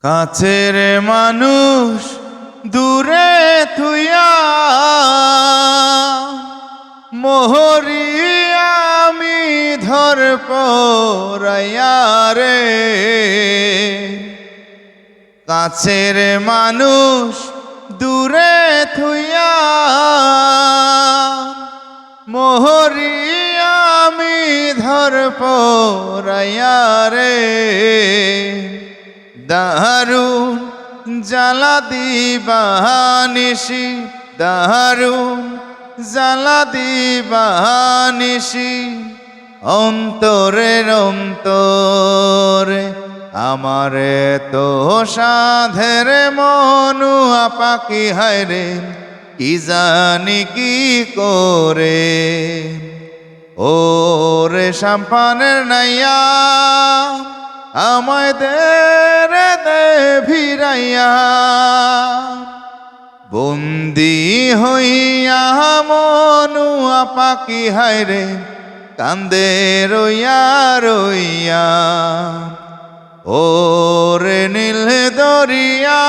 কাছের মানুষ দূরে থুইয়া মোহরি আমি ধর পরাইয়া রে। কাছের মানুষ দূরে থুইয়া মোহরি আমি ধর পরাইয়া রে। দারুণ জ্বালা দিবানিশি, দারুণ জ্বালা দিবানিশি, অন্তরের অন্তরে আমারে তো সাধের মনুয়া পাখি হায়রে, কি জানি কি করে। ও রে সাম্পানের নাইয়া আমায় দে রে দে ভিড়াইয়া, বন্দি হইয়া মনুয়া পাখি হায়রে কান্দে রইয়া রইয়া। ও রে নীল দরিয়া